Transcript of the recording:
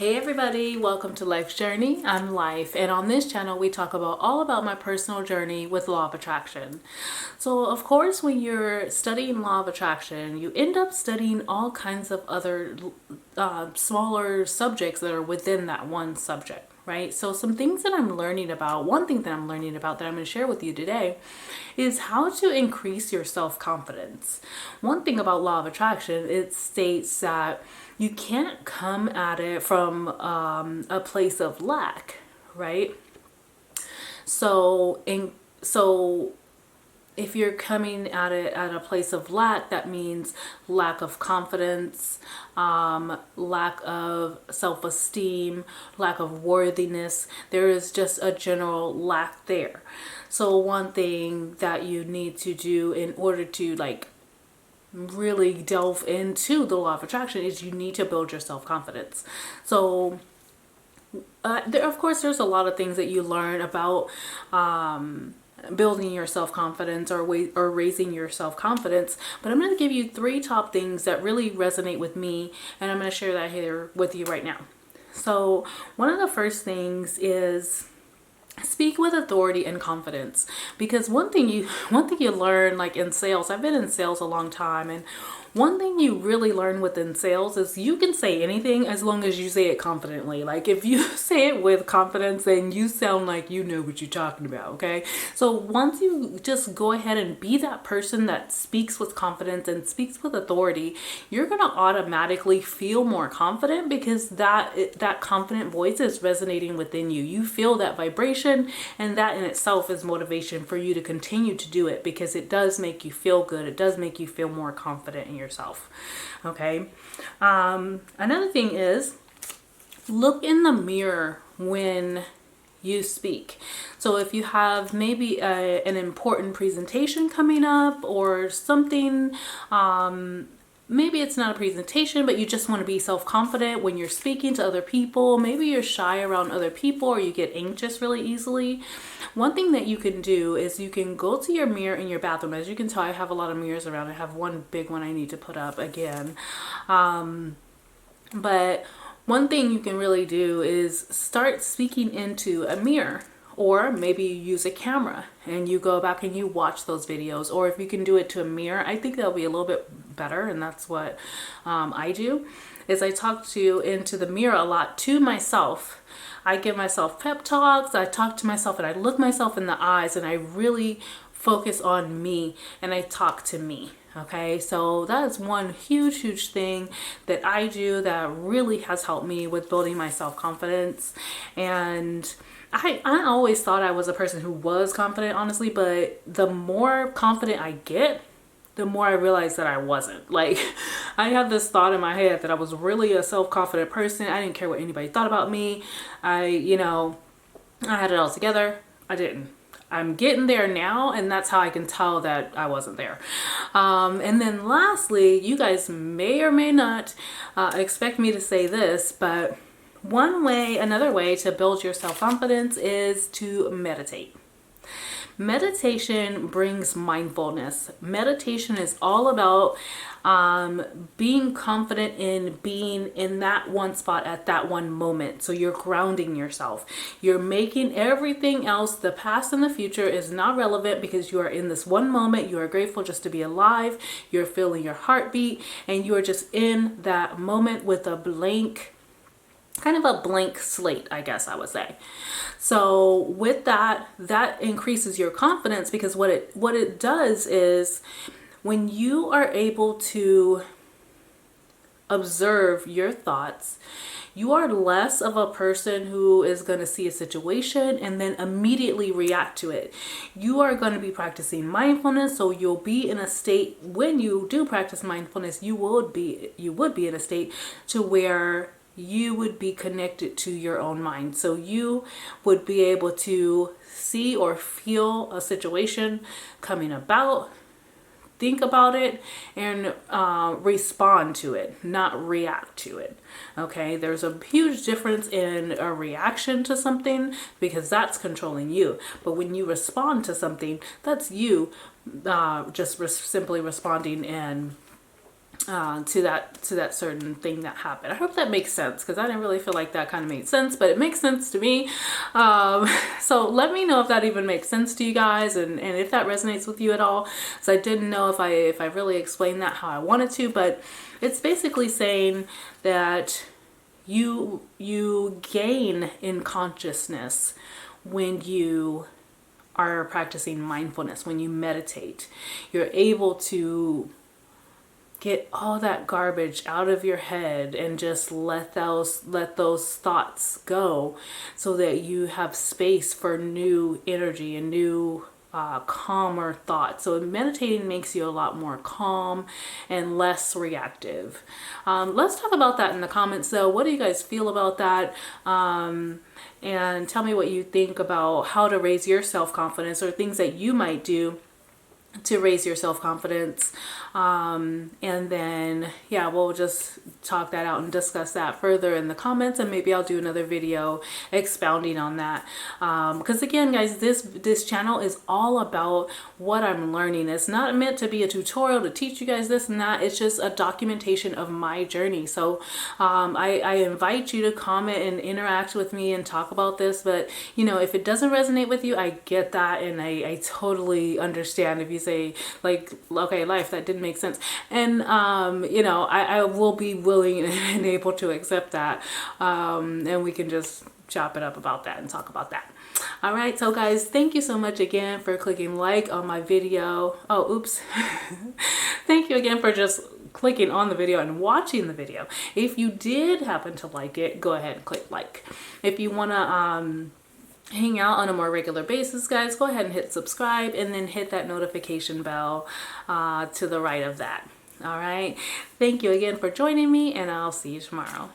Hey everybody, welcome to Life's Journey. I'm Life, and on this channel we talk about all about my personal journey with Law of Attraction. So of course when you're studying Law of Attraction, you end up studying all kinds of other smaller subjects that are within that one subject, right? So some things that I'm learning about, one thing that I'm learning about that I'm going to share with you today is how to increase your self-confidence. One thing about Law of Attraction, it states that you can't come at it from a place of lack, right? So if you're coming at it at a place of lack, that means lack of confidence, lack of self-esteem, lack of worthiness. There is just a general lack there. So one thing that you need to do in order to really delve into the Law of Attraction is you need to build your self-confidence. So of course there's a lot of things that you learn about building your self-confidence or raising your self-confidence, but I'm going to give you 3 top things that really resonate with me, and I'm going to share that here with you right now. So one of the first things is speak with authority and confidence, because one thing you learn, like in sales, I've been in sales a long time, and one thing you really learn within sales is you can say anything as long as you say it confidently. Like if you say it with confidence, then you sound like you know what you're talking about, okay? So once you just go ahead and be that person that speaks with confidence and speaks with authority, you're going to automatically feel more confident, because that confident voice is resonating within you. You feel that vibration, and that in itself is motivation for you to continue to do it, because it does make you feel good. It does make you feel more confident in yourself. Okay. Another thing is look in the mirror when you speak. So if you have maybe an important presentation coming up or something, maybe it's not a presentation, but you just want to be self-confident when you're speaking to other people. Maybe you're shy around other people, or you get anxious really easily. One thing that you can do is you can go to your mirror in your bathroom. As you can tell, I have a lot of mirrors around. I have one big one I need to put up again. But one thing you can really do is start speaking into a mirror. Or maybe you use a camera and you go back and you watch those videos. Or if you can do it to a mirror, I think that'll be a little bit better. And that's what I do, is I talk into the mirror a lot to myself. I give myself pep talks. I talk to myself and I look myself in the eyes, and I really focus on me and I talk to me. Okay, so that is one huge thing that I do that really has helped me with building my self-confidence. And I always thought I was a person who was confident, honestly, but the more confident I get, the more I realized that I wasn't. Like, I had this thought in my head that I was really a self-confident person. I didn't care what anybody thought about me. I had it all together. I didn't. I'm getting there now, and that's how I can tell that I wasn't there. And then lastly, you guys may or may not expect me to say this, but another way to build your self-confidence is to meditate. Meditation brings mindfulness. Meditation is all about being confident in being in that one spot at that one moment. So you're grounding yourself. You're making everything else, the past and the future, is not relevant, because you are in this one moment. You are grateful just to be alive. You're feeling your heartbeat, and you are just in that moment with a blank slate, I guess I would say. So with that increases your confidence, because what it does is when you are able to observe your thoughts, you are less of a person who is going to see a situation and then immediately react to it. You are going to be practicing mindfulness, so you'll be in a state, when you do practice mindfulness, you would be in a state to where you would be connected to your own mind. So you would be able to see or feel a situation coming about, think about it, and respond to it, not react to it. Okay, there's a huge difference in a reaction to something, because that's controlling you. But when you respond to something, that's you simply responding and to that certain thing that happened. I hope that makes sense, because I didn't really feel like that kind of made sense, but it makes sense to me. So let me know if that even makes sense to you guys, and if that resonates with you at all. So I didn't know if I really explained that how I wanted to, but it's basically saying that you gain in consciousness when you are practicing mindfulness. When you meditate, you're able to get all that garbage out of your head and just let those thoughts go, so that you have space for new energy and new calmer thoughts. So meditating makes you a lot more calm and less reactive. Let's talk about that in the comments though. What do you guys feel about that? And tell me what you think about how to raise your self-confidence, or things that you might do to raise your self-confidence. And then yeah, we'll just talk that out and discuss that further in the comments, and maybe I'll do another video expounding on that, because again guys, this channel is all about what I'm learning. It's not meant to be a tutorial to teach you guys this and that. It's just a documentation of my journey. So I invite you to comment and interact with me and talk about this. But you know, if it doesn't resonate with you, I get that, and I totally understand if you say like, okay, life, that didn't make sense. And you know, I will be willing and able to accept that, and we can just chop it up about that and talk about that. All right, so guys, thank you so much again for clicking like on my video. Oh, oops. Thank you again for just clicking on the video and watching the video. If you did happen to like it, go ahead and click like. If you want to hang out on a more regular basis, guys, go ahead and hit subscribe, and then hit that notification bell to the right of that. All right, thank you again for joining me, and I'll see you tomorrow.